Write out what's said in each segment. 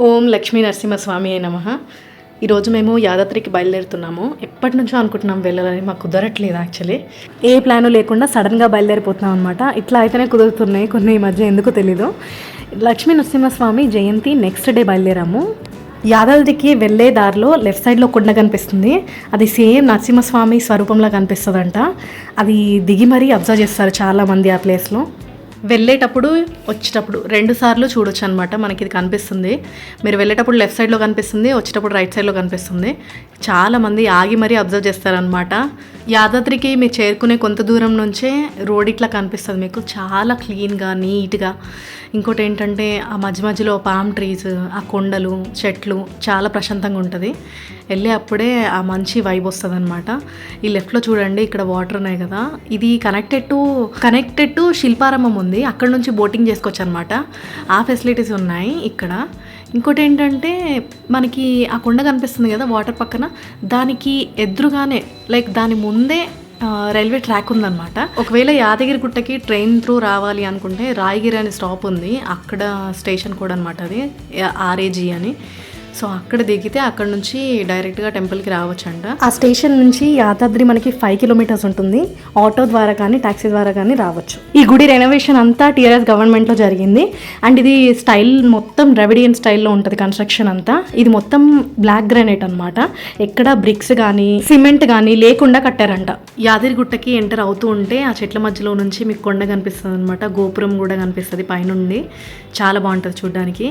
ఓం లక్ష్మీ నరసింహస్వామి అయి నమః. ఈరోజు మేము యాదాద్రికి బయలుదేరుతున్నాము. ఎప్పటి నుంచో అనుకుంటున్నాం వెళ్ళాలని, మాకు కుదరట్లేదు యాక్చువల్లీ. ఏ ప్లాను లేకుండా సడన్గా బయలుదేరిపోతున్నాం అనమాట. ఇట్లా అయితేనే కుదురుతున్నాయి కొన్ని ఈ మధ్య, ఎందుకు తెలీదు. లక్ష్మీ నరసింహస్వామి జయంతి నెక్స్ట్ డే బయలుదేరాము. యాదాద్రికి వెళ్ళే దారిలో లెఫ్ట్ సైడ్లో కొండ కనిపిస్తుంది. అది సేమ్ నరసింహస్వామి స్వరూపంలో కనిపిస్తుందంట. అది దిగి మరీ అబ్జర్వ్ చేస్తారు చాలామంది ఆ ప్లేస్లో. వెళ్ళేటప్పుడు వచ్చేటప్పుడు 2 సార్లు చూడొచ్చు అనమాట. మనకి ఇది కనిపిస్తుంది. మీరు వెళ్ళేటప్పుడు లెఫ్ట్ సైడ్లో కనిపిస్తుంది, వచ్చేటప్పుడు రైట్ సైడ్లో కనిపిస్తుంది. చాలామంది ఆగి మరీ అబ్జర్వ్ చేస్తారనమాట. యాదాద్రికి మీరు చేరుకునే కొంత దూరం నుంచే రోడ్ ఇట్లా కనిపిస్తుంది మీకు, చాలా క్లీన్గా నీట్గా. ఇంకోటి ఏంటంటే ఆ మధ్య మధ్యలో పామ్ ట్రీస్, ఆ కొండలు, చెట్లు చాలా ప్రశాంతంగా ఉంటుంది. వెళ్ళే అప్పుడే ఆ మంచి వైబ్ వస్తుంది అనమాట. ఈ లెఫ్ట్లో చూడండి, ఇక్కడ వాటర్ ఉన్నాయి కదా, ఇది కనెక్టెడ్ టు శిల్పారామం ఉంది. అక్కడ నుంచి బోటింగ్ చేసుకోవచ్చు అనమాట. ఆ ఫెసిలిటీస్ ఉన్నాయి ఇక్కడ. ఇంకోటి ఏంటంటే మనకి ఆ కొండ కనిపిస్తుంది కదా వాటర్ పక్కన, దానికి ఎదురుగానే లైక్ దాని ముందే రైల్వే ట్రాక్ ఉందన్నమాట. ఒకవేళ యాదగిరి గుట్టకి ట్రైన్ త్రూ రావాలి అనుకుంటే రాయగిరి అనే స్టాప్ ఉంది, అక్కడ స్టేషన్ కూడా అనమాట, అది ఆర్ఏజీ అని. సో అక్కడ దిగితే అక్కడ నుంచి డైరెక్ట్గా టెంపుల్కి రావచ్చంట. ఆ స్టేషన్ నుంచి యాదాద్రి మనకి 5 కిలోమీటర్స్ ఉంటుంది. ఆటో ద్వారా కానీ ట్యాక్సీ ద్వారా కానీ రావచ్చు. ఈ గుడి రెనోవేషన్ అంతా టీఆర్ఎస్ గవర్నమెంట్లో జరిగింది. అండ్ ఇది స్టైల్ మొత్తం ద్రవిడియన్ స్టైల్లో ఉంటుంది కన్స్ట్రక్షన్ అంతా. ఇది మొత్తం బ్లాక్ గ్రానైట్ అనమాట. ఎక్కడ బ్రిక్స్ కానీ సిమెంట్ కానీ లేకుండా కట్టారంట. యాదగిరిగుట్టకి ఎంటర్ అవుతూ ఉంటే ఆ చెట్ల మధ్యలో నుంచి మీకు కొండ కనిపిస్తుంది అనమాట. గోపురం కూడా కనిపిస్తుంది పైనుండి. చాలా బాగుంటుంది చూడడానికి.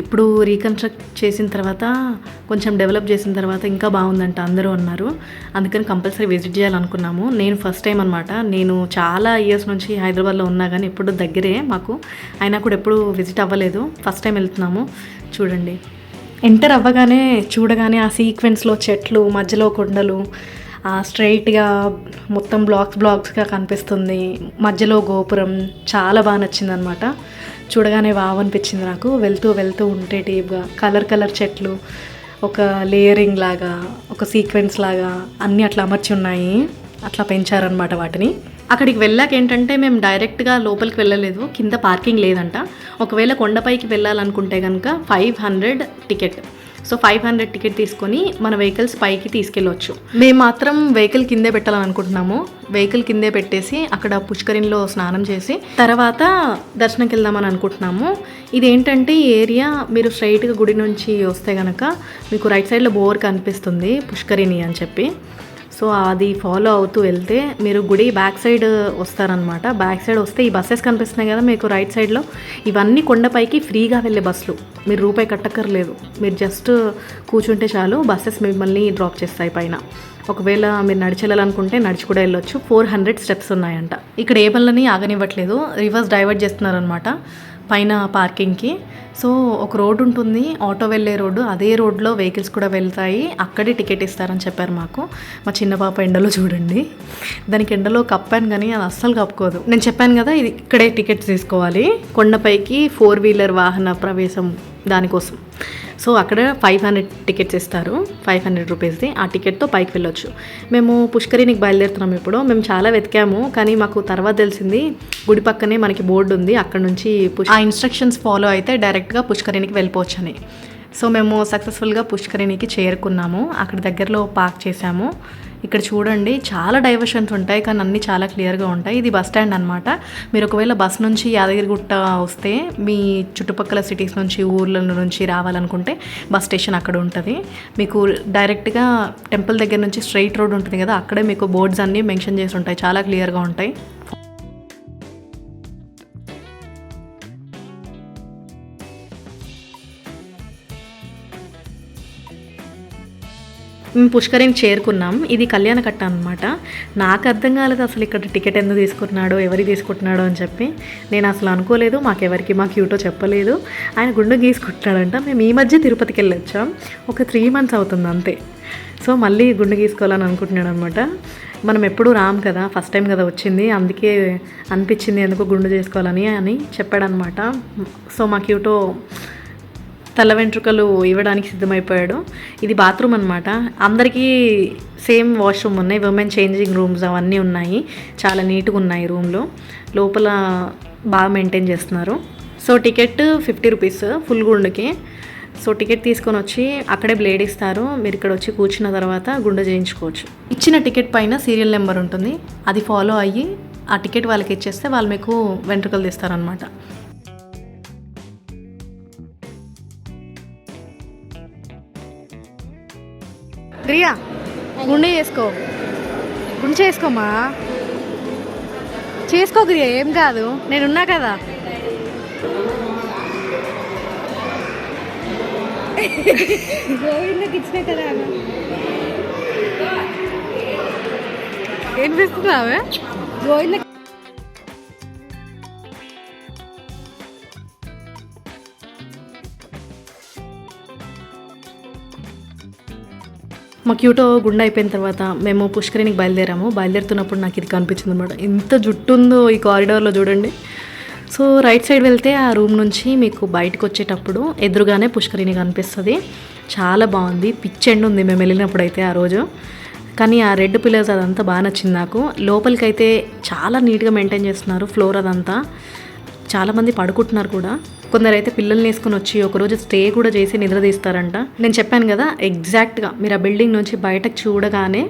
ఇప్పుడు రీకన్స్ట్రక్ట్ చేసిన తర్వాత, కొంచెం డెవలప్ చేసిన తర్వాత ఇంకా బాగుందంట అందరూ అన్నారు. అందుకని కంపల్సరీ విజిట్ చేయాలనుకున్నాము. నేను ఫస్ట్ టైం అనమాట. నేను చాలా ఇయర్స్ నుంచి హైదరాబాద్లో ఉన్నా కానీ ఎప్పుడు దగ్గరే మాకు, అయినా కూడా ఎప్పుడు విజిట్ అవ్వలేదు. ఫస్ట్ టైం వెళ్తున్నాము. చూడండి, ఎంటర్ అవ్వగానే చూడగానే ఆ సీక్వెన్స్లో చెట్లు, మధ్యలో కొండలు, స్ట్రైట్గా మొత్తం బ్లాక్స్గా కనిపిస్తుంది. మధ్యలో గోపురం చాలా బాగా నచ్చింది అనమాట. చూడగానే వావ్ అనిపించింది నాకు. వెళ్తూ ఉంటే డీప్గా కలర్ చెట్లు, ఒక లేయరింగ్ లాగా, ఒక సీక్వెన్స్ లాగా అన్నీ అట్లా అమర్చి ఉన్నాయి. అట్లా పెంచారనమాట వాటిని. అక్కడికి వెళ్ళాక ఏంటంటే మేము డైరెక్ట్గా లోపలికి వెళ్ళలేదు, కింద పార్కింగ్ లేదంట. ఒకవేళ కొండపైకి వెళ్ళాలనుకుంటే కనుక 500 టికెట్. సో 500 టికెట్ తీసుకొని మన వెహికల్స్ పైకి తీసుకెళ్ళవచ్చు. మేము మాత్రం వెహికల్ కిందే పెట్టాలని అనుకుంటున్నాము. వెహికల్ కిందే పెట్టేసి అక్కడ పుష్కరిణిలో స్నానం చేసి తర్వాత దర్శనంకి వెళ్దామని అనుకుంటున్నాము. ఇదేంటంటే ఈ ఏరియా మీరు స్ట్రైట్గా గుడి నుంచి వస్తే కనుక మీకు రైట్ సైడ్లో బోర్ కనిపిస్తుంది పుష్కరిణి అని చెప్పి. సో అది ఫాలో అవుతూ వెళ్తే మీరు గుడి బ్యాక్ సైడ్ వస్తారనమాట. బ్యాక్ సైడ్ వస్తే ఈ బస్సెస్ కనిపిస్తున్నాయి కదా మీకు రైట్ సైడ్లో, ఇవన్నీ కొండపైకి ఫ్రీగా వెళ్ళే బస్సులు. మీరు రూపాయి కట్టక్కర్లేదు. మీరు జస్ట్ కూర్చుంటే చాలు, బస్సెస్ మిమ్మల్ని డ్రాప్ చేస్తాయి పైన. ఒకవేళ మీరు నడిచి వెళ్ళాలనుకుంటే నడిచి కూడా వెళ్ళొచ్చు. 400 స్టెప్స్ ఉన్నాయంట. ఇక్కడ ఏ పనులని ఆగనివ్వట్లేదు, రివర్స్ డైవర్ట్ చేస్తున్నారనమాట పైన పార్కింగ్కి. సో ఒక రోడ్ ఉంటుంది, ఆటో వెళ్ళే రోడ్డు, అదే రోడ్లో వెహికల్స్ కూడా వెళ్తాయి. అక్కడే టికెట్ ఇస్తారని చెప్పారు మాకు. మా చిన్న పాప ఎండలో చూడండి, దానికి ఎండలో కప్పాను కానీ అది అస్సలు కప్పుకోదు. నేను చెప్పాను కదా, ఇది ఇక్కడే టికెట్స్ తీసుకోవాలి కొండపైకి, 4 వీలర్ వాహన ప్రవేశం దానికోసం. సో అక్కడ 500 టికెట్స్ ఇస్తారు, 500 రూపీస్ది. ఆ టికెట్తో పైకి వెళ్ళొచ్చు. మేము పుష్కరిణికి బయలుదేరుతున్నాం ఇప్పుడు. మేము చాలా వెతికాము కానీ మాకు తర్వాత తెలిసింది గుడి పక్కనే మనకి బోర్డు ఉంది, అక్కడ నుంచి ఆ ఇన్స్ట్రక్షన్స్ ఫాలో అయితే డైరెక్ట్గా పుష్కరిణికి వెళ్ళిపోవచ్చు అని. సో మేము సక్సెస్ఫుల్గా పుష్కరిణికి చేరుకున్నాము. అక్కడ దగ్గరలో పార్క్ చేసాము. ఇక్కడ చూడండి చాలా డైవర్షన్స్ ఉంటాయి కానీ అన్నీ చాలా క్లియర్గా ఉంటాయి. ఇది బస్ స్టాండ్ అనమాట. మీరు ఒకవేళ బస్ నుంచి యాదగిరిగుట్ట వస్తే మీ చుట్టుపక్కల సిటీస్ నుంచి, ఊర్ల నుంచి రావాలనుకుంటే బస్ స్టేషన్ అక్కడ ఉంటుంది. మీకు డైరెక్ట్గా టెంపుల్ దగ్గర నుంచి స్ట్రైట్ రోడ్ ఉంటుంది కదా, అక్కడే మీకు బోర్డ్స్ అన్నీ మెన్షన్ చేసి ఉంటాయి, చాలా క్లియర్గా ఉంటాయి. మేము పుష్కరిణి చేరుకున్నాం. ఇది కళ్యాణకట్ట అనమాట. నాకు అర్థం కాలేదు అసలు ఇక్కడ టికెట్ ఎందుకు తీసుకుంటున్నాడో, ఎవరికి తీసుకుంటున్నాడో అని చెప్పి. నేను అసలు అనుకోలేదు, మా క్యూటో చెప్పలేదు. ఆయన గుండు గీసుకుంటున్నాడంట. మేము ఈ మధ్య తిరుపతికి వెళ్ళి వచ్చాం, ఒక 3 months అవుతుంది అంతే. సో మళ్ళీ గుండు గీసుకోవాలని అనుకుంటున్నాడు అనమాట. మనం ఎప్పుడూ రాం కదా, ఫస్ట్ టైం కదా వచ్చింది, అందుకే అనిపించింది ఎందుకు గుండు చేసుకోవాలని చెప్పాడనమాట. సో మా క్యూటో తల వెంట్రుకలు ఇవ్వడానికి సిద్ధమైపోయాడు. ఇది బాత్రూమ్ అనమాట. అందరికీ సేమ్ వాష్రూమ్ ఉన్నాయి, విమెన్ చేంజింగ్ రూమ్స్ అవన్నీ ఉన్నాయి. చాలా నీట్గా ఉన్నాయి రూమ్లో. లోపల బాగా మెయింటైన్ చేస్తున్నారు. సో టికెట్ 50 రూపీస్ ఫుల్ గుండుకి. సో టికెట్ తీసుకొని వచ్చి అక్కడే బ్లేడ్ ఇస్తారు. మీరు ఇక్కడ వచ్చి కూర్చున్న తర్వాత గుండె చేయించుకోవచ్చు. ఇచ్చిన టికెట్ పైన సీరియల్ నెంబర్ ఉంటుంది, అది ఫాలో అయ్యి ఆ టికెట్ వాళ్ళకి ఇచ్చేస్తే వాళ్ళు మీకు వెంట్రుకలు తీస్తారనమాట. గ్రియా గుండె చేసుకోమా, చేసుకో గ్రియా, ఏం కాదు, నేనున్నా కదా. గోవిందకి ఇచ్చిన కదా ఏం చేస్తున్నావే గోవింద. మా క్యూటో గుండె అయిపోయిన తర్వాత మేము పుష్కరిణికి బయలుదేరుతున్నప్పుడు నాకు ఇది కనిపించింది అనమాట. ఎంత జుట్టు ఉందో ఈ కారిడార్లో చూడండి. సో రైట్ సైడ్ వెళ్తే ఆ రూమ్ నుంచి మీకు బయటకు వచ్చేటప్పుడు ఎదురుగానే పుష్కరిణి కనిపిస్తుంది. చాలా బాగుంది, పిచ్చెండ్ ఉంది మేము వెళ్ళినప్పుడు అయితే ఆ రోజు. కానీ ఆ రెడ్ పిల్లర్స్ అదంతా బాగా నచ్చింది నాకు. లోపలికైతే చాలా నీట్గా మెయింటైన్ చేస్తున్నారు ఫ్లోర్ అదంతా. చాలామంది పడుకుంటున్నారు కూడా. కొందరైతే పిల్లల్ని వేసుకొని వచ్చి ఒకరోజు స్టే కూడా చేసి నిద్ర తీస్తారంట. నేను చెప్పాను కదా, ఎగ్జాక్ట్గా మీరు ఆ బిల్డింగ్ నుంచి బయటకు చూడగానే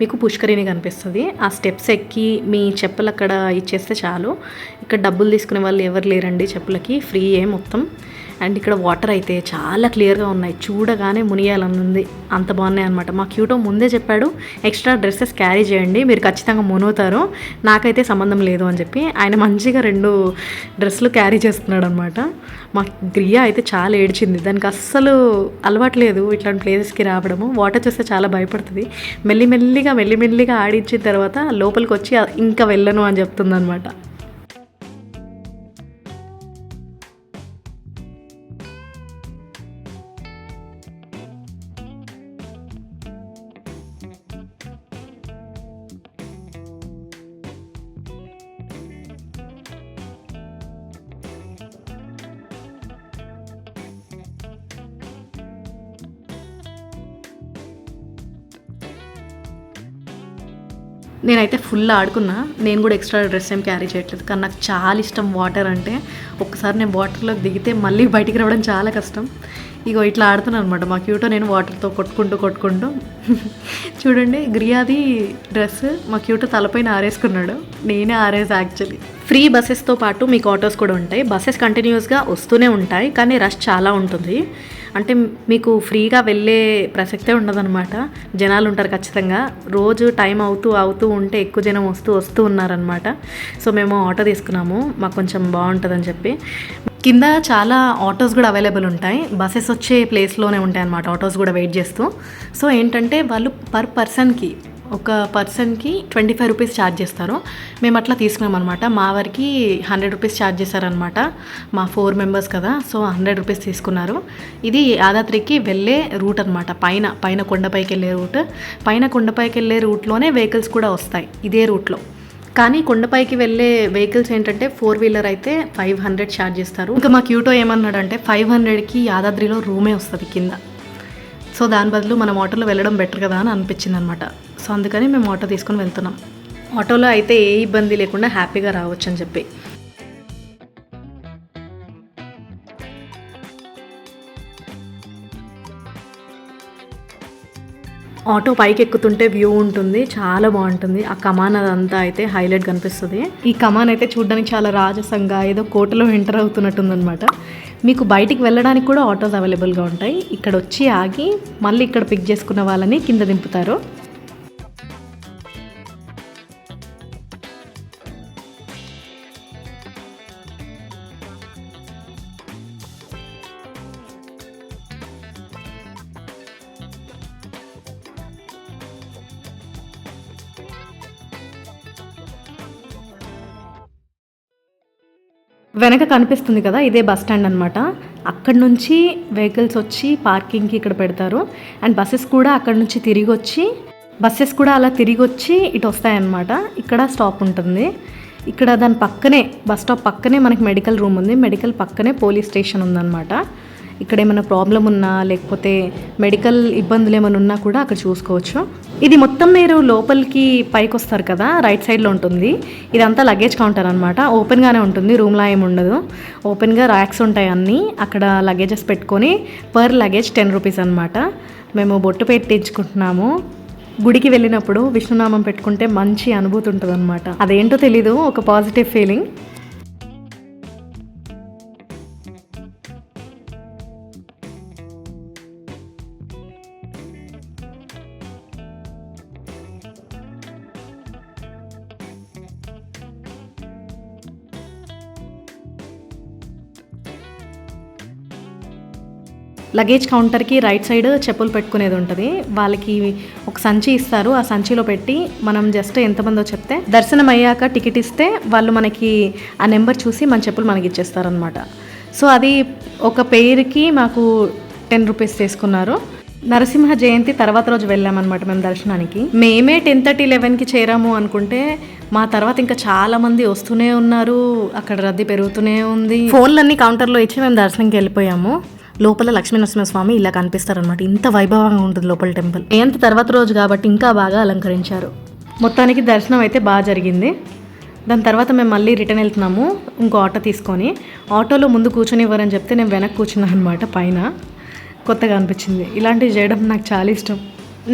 మీకు పుష్కరిణి కనిపిస్తుంది. ఆ స్టెప్స్ ఎక్కి మీ చెప్పులు అక్కడ ఇచ్చేస్తే చాలు. ఇక్కడ డబ్బులు తీసుకునే వాళ్ళు ఎవరు లేరండి, చెప్పులకి ఫ్రీయే మొత్తం. అండ్ ఇక్కడ వాటర్ అయితే చాలా క్లియర్గా ఉన్నాయి, చూడగానే మునియాలని ఉంది, అంత బాగున్నాయి అనమాట. మా క్యూటో ముందే చెప్పాడు ఎక్స్ట్రా డ్రెస్సెస్ క్యారీ చేయండి, మీరు ఖచ్చితంగా మునుగుతారు, నాకైతే సంబంధం లేదు అని చెప్పి ఆయన మంచిగా 2 డ్రెస్సులు క్యారీ చేస్తున్నాడు అనమాట. మా గ్రియా అయితే చాలా ఏడ్చింది, దానికి అస్సలు అలవాట్లేదు ఇట్లాంటి ప్లేసెస్కి రావడము. వాటర్ చూస్తే చాలా భయపడుతుంది. మెల్లిమెల్లిగా ఆడించిన తర్వాత లోపలికి వచ్చి ఇంకా వెళ్ళను అని చెప్తుంది అనమాట. నేనైతే ఫుల్ ఆడుకున్నా. నేను కూడా ఎక్స్ట్రా డ్రెస్ ఏం క్యారీ చేయట్లేదు, కానీ నాకు చాలా ఇష్టం వాటర్ అంటే. ఒక్కసారి నేను వాటర్లోకి దిగితే మళ్ళీ బయటికి రావడం చాలా కష్టం. ఇగో ఇట్లా ఆడుతున్నాను అనమాట. మా క్యూటో నేను వాటర్తో కొట్టుకుంటూ చూడండి, గ్రియాది డ్రెస్ మా క్యూటో తలపైన ఆరేసుకున్నాడు, నేనే ఆరేసి. యాక్చువల్లీ ఫ్రీ బస్సెస్తో పాటు మీకు ఆటోస్ కూడా ఉంటాయి. బస్సెస్ కంటిన్యూస్గా వస్తూనే ఉంటాయి, కానీ రష్ చాలా ఉంటుంది. అంటే మీకు ఫ్రీగా వెళ్ళే ప్రసక్తే ఉండదన్నమాట. జనాలు ఉంటారు ఖచ్చితంగా. రోజు టైం అవుతూ ఉంటే ఎక్కువ జనం వస్తూ ఉన్నారనమాట. సో మేము ఆటో తీసుకున్నాము, మాకు కొంచెం బాగుంటుందని చెప్పి. కింద చాలా ఆటోస్ కూడా అవైలబుల్ ఉంటాయి, బస్సెస్ వచ్చే ప్లేస్లోనే ఉంటాయి అన్నమాట ఆటోస్ కూడా వెయిట్ చేస్తూ. సో ఏంటంటే వాళ్ళు పర్ పర్సన్కి 25 రూపీస్ ఛార్జ్ చేస్తారు. మేము అట్లా తీసుకున్నాం అనమాట. మా వారికి 100 రూపీస్ ఛార్జ్ చేశారనమాట. మా 4 మెంబర్స్ కదా, సో 100 రూపీస్ తీసుకున్నారు. ఇది యాదాద్రికి వెళ్ళే రూట్ అనమాట. పైన కొండపైకి వెళ్ళే రూట్. పైన కొండపైకి వెళ్ళే రూట్లోనే వెహికల్స్ కూడా వస్తాయి ఇదే రూట్లో. కానీ కొండపైకి వెళ్ళే వెహికల్స్ ఏంటంటే 4 వీలర్ అయితే 500 ఛార్జ్ చేస్తారు. ఇంకా మా క్యూటో ఏమన్నాడంటే 500కి యాదాద్రిలో రూమే వస్తుంది కింద. సో దాని బదులు మనం ఆటోలో వెళ్ళడం బెటర్ కదా అని అనిపించింది అనమాట. సో అందుకని మేము ఆటో తీసుకొని వెళ్తున్నాం. ఆటోలో అయితే ఏ ఇబ్బంది లేకుండా హ్యాపీగా రావచ్చు అని చెప్పి. ఆటో పైకి ఎక్కుతుంటే వ్యూ ఉంటుంది, చాలా బాగుంటుంది. ఆ కమాన్ అదంతా అయితే హైలైట్ కనిపిస్తుంది. ఈ కమాన్ అయితే చూడడానికి చాలా రాజసంగా ఏదో కోటలో ఎంటర్ అవుతున్నట్టుందనమాట. మీకు బయటికి వెళ్ళడానికి కూడా ఆటోస్ అవైలబుల్గా ఉంటాయి. ఇక్కడ వచ్చి ఆగి మళ్ళీ ఇక్కడ పిక్ చేసుకున్న వాళ్ళని కింద దింపుతారు. వెనక కనిపిస్తుంది కదా, ఇదే బస్ స్టాండ్ అనమాట. అక్కడ నుంచి వెహికల్స్ వచ్చి పార్కింగ్కి ఇక్కడ పెడతారు. అండ్ బస్సెస్ కూడా అక్కడ నుంచి తిరిగి వచ్చి ఇటు వస్తాయన్నమాట. ఇక్కడ స్టాప్ ఉంటుంది. ఇక్కడ దాని పక్కనే బస్ స్టాప్ పక్కనే మనకి మెడికల్ రూమ్ ఉంది. మెడికల్ పక్కనే పోలీస్ స్టేషన్ ఉందన్నమాట. ఇక్కడ ఏమైనా ప్రాబ్లం ఉన్నా లేకపోతే మెడికల్ ఇబ్బందులు ఏమైనా ఉన్నా కూడా అక్కడ చూసుకోవచ్చు. ఇది మొత్తం మీరు లోపలికి పైకి వస్తారు కదా, రైట్ సైడ్లో ఉంటుంది. ఇదంతా లగేజ్ కౌంటర్ అనమాట. ఓపెన్గానే ఉంటుంది, రూమ్లో ఏమి ఉండదు. ఓపెన్గా ర్యాక్స్ ఉంటాయి అన్నీ. అక్కడ లగేజెస్ పెట్టుకొని పర్ లగేజ్ 10 రూపీస్ అనమాట. మేము బొట్టు పెట్టించుకుంటున్నాము. గుడికి వెళ్ళినప్పుడు విష్ణునామం పెట్టుకుంటే మంచి అనుభూతి ఉంటుంది అనమాట. అదేంటో తెలీదు, ఒక పాజిటివ్ ఫీలింగ్. లగేజ్ కౌంటర్కి రైట్ సైడ్ చెప్పులు పెట్టుకునేది ఉంటుంది. వాళ్ళకి ఒక సంచి ఇస్తారు. ఆ సంచిలో పెట్టి మనం జస్ట్ ఎంతమందో చెప్తే దర్శనం అయ్యాక టికెట్ ఇస్తే వాళ్ళు మనకి ఆ నెంబర్ చూసి మన చెప్పులు మనకి ఇచ్చేస్తారనమాట. సో అది ఒక పేరుకి మాకు 10 రూపీస్ తీసుకున్నారు. నరసింహ జయంతి తర్వాత రోజు వెళ్ళామన్నమాట మేము దర్శనానికి. మేమే 10:30-11కి చేరాము అనుకుంటే మా తర్వాత ఇంకా చాలా మంది వస్తూనే ఉన్నారు. అక్కడ రద్దీ పెరుగుతూనే ఉంది. ఫోన్లన్నీ కౌంటర్లో ఇచ్చి మేము దర్శనంకి వెళ్ళిపోయాము. లోపల లక్ష్మీనరసింహస్వామి ఇలా కనిపిస్తారనమాట. ఇంత వైభవంగా ఉంటుంది లోపల టెంపుల్. జయంతి తర్వాత రోజు కాబట్టి ఇంకా బాగా అలంకరించారు. మొత్తానికి దర్శనం అయితే బాగా జరిగింది. దాని తర్వాత మేము మళ్ళీ రిటర్న్ వెళ్తున్నాము ఇంకో ఆటో తీసుకొని. ఆటోలో ముందు కూర్చొని ఇవ్వరని చెప్తే నేను వెనక్కి కూర్చున్నాను అనమాట. పైన కొత్తగా అనిపించింది. ఇలాంటివి చేయడం నాకు చాలా ఇష్టం.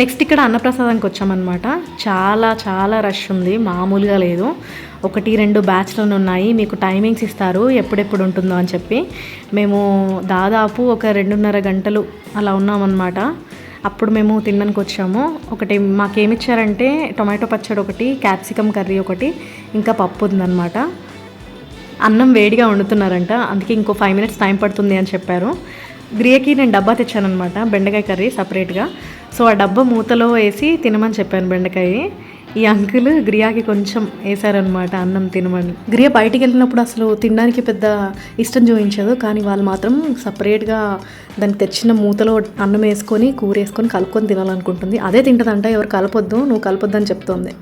నెక్స్ట్ ఇక్కడ అన్నప్రసాదానికి వచ్చామన్నమాట. చాలా చాలా రష్ ఉంది, మామూలుగా లేదు. 1-2 బ్యాచ్లను ఉన్నాయి. మీకు టైమింగ్స్ ఇస్తారు ఎప్పుడెప్పుడు ఉంటుందో అని చెప్పి. మేము దాదాపు ఒక 2.5 గంటలు అలా ఉన్నామన్నమాట. అప్పుడు మేము తినడానికి వచ్చాము. ఒకటి మాకేమిచ్చారంటే టొమాటో పచ్చడి ఒకటి, క్యాప్సికమ్ కర్రీ ఒకటి, ఇంకా పప్పు ఉందన్నమాట. అన్నం వేడిగా వండుతున్నారంట, అందుకే ఇంకో 5 మినిట్స్ టైం పడుతుంది అని చెప్పారు. గ్రియకి నేను డబ్బా తెచ్చానమాట, బెండకాయ కర్రీ సపరేట్గా. సో ఆ డబ్బా మూతలో వేసి తినమని చెప్పాను బెండకాయ. ఈ అంకుల్ గ్రియాకి కొంచెం వేసారనమాట అన్నం తినమని. గ్రియా బయటికి వెళ్ళినప్పుడు అసలు తినడానికి పెద్ద ఇష్టం చూపించదు, కానీ వాళ్ళు మాత్రం సపరేట్గా దానికి తెచ్చిన మూతలో అన్నం వేసుకొని కూర వేసుకొని కలుపుకొని తినాలనుకుంటుంది. అదే తింటుందంట, ఎవరు కలపొద్దు, నువ్వు కలపొద్దు అని చెప్తోంది.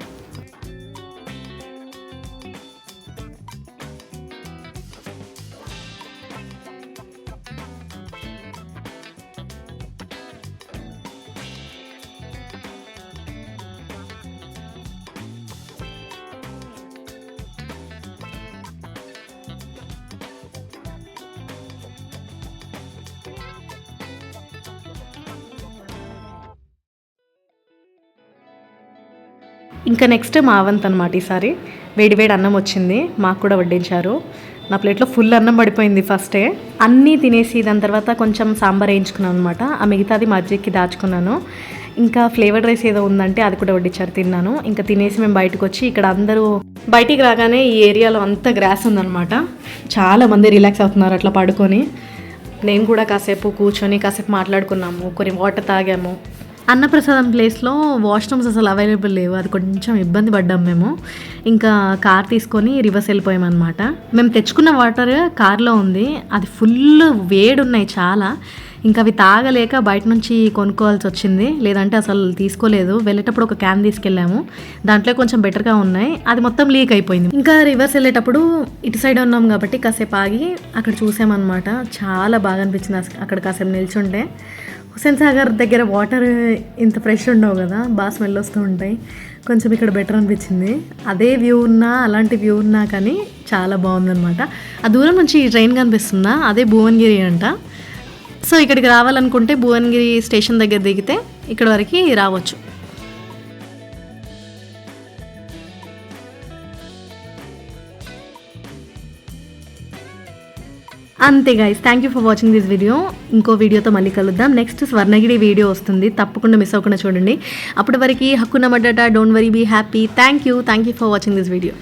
ఇంకా నెక్స్ట్ మా వంతు అనమాట. ఈసారి వేడివేడి అన్నం వచ్చింది, మాకు కూడా వడ్డించారు. నా ప్లేట్లో ఫుల్ అన్నం పడిపోయింది ఫస్టే. అన్నీ తినేసి దాని తర్వాత కొంచెం సాంబార్ వేయించుకున్నాను అనమాట. ఆ మిగతాది మజ్జిగకి దాచుకున్నాను. ఇంకా ఫ్లేవర్డ్ రైస్ ఏదో ఉందంటే అది కూడా వడ్డించారు, తిన్నాను. ఇంకా తినేసి మేము బయటకు వచ్చి, ఇక్కడ అందరూ బయటికి రాగానే ఈ ఏరియాలో అంతా గ్రాస్ ఉందన్నమాట. చాలామంది రిలాక్స్ అవుతున్నారు అట్లా పడుకొని. నేను కూడా కాసేపు కూర్చొని కాసేపు మాట్లాడుకున్నాము, కొన్ని వాటర్ తాగాము. అన్నప్రసాదం ప్లేస్లో వాష్రూమ్స్ అసలు అవైలబుల్ లేవు, అది కొంచెం ఇబ్బంది పడ్డాం మేము. ఇంకా కార్ తీసుకొని రివర్స్ వెళ్ళిపోయామన్నమాట. మేము తెచ్చుకున్న వాటర్ కార్లో ఉంది, అది ఫుల్ వేడి ఉన్నాయి చాలా. ఇంకా అవి తాగలేక బయట నుంచి కొనుక్కోవాల్సి వచ్చింది, లేదంటే అసలు తీసుకోలేదు. వెళ్ళేటప్పుడు ఒక క్యాన్ తీసుకెళ్ళాము, దాంట్లో కొంచెం బెటర్గా ఉన్నాయి, అది మొత్తం లీక్ అయిపోయింది. ఇంకా రివర్స్ వెళ్ళేటప్పుడు ఇటు సైడ్ ఉన్నాం కాబట్టి కాసేపు ఆగి అక్కడ చూసామన్నమాట. చాలా బాగా అనిపించింది అక్కడ కాసేపు నిల్చుంటే. హుస్సేన్ సాగర్ దగ్గర వాటర్ ఇంత ఫ్రెష్ ఉండవు కదా, బాగా స్మెల్ వస్తూ ఉంటాయి. కొంచెం ఇక్కడ బెటర్ అనిపించింది. అదే వ్యూ ఉన్నా, అలాంటి వ్యూ ఉన్నా కానీ చాలా బాగుందన్నమాట. ఆ దూరం నుంచి ట్రైన్ కనిపిస్తుందా, అదే భువనగిరి అంట. సో ఇక్కడికి రావాలనుకుంటే భువనగిరి స్టేషన్ దగ్గర దిగితే ఇక్కడ వరకు రావచ్చు. అంతే guys, thank you for watching this video. ఇంకో వీడియోతో మళ్ళీ కలుద్దాం. నెక్స్ట్ స్వర్ణగిరి వీడియో వస్తుంది, తప్పకుండా మిస్ అవ్వకుండా చూడండి. అప్పటి వరకు హక్కున మడ్డట, don't worry, be happy. Thank you for watching this video.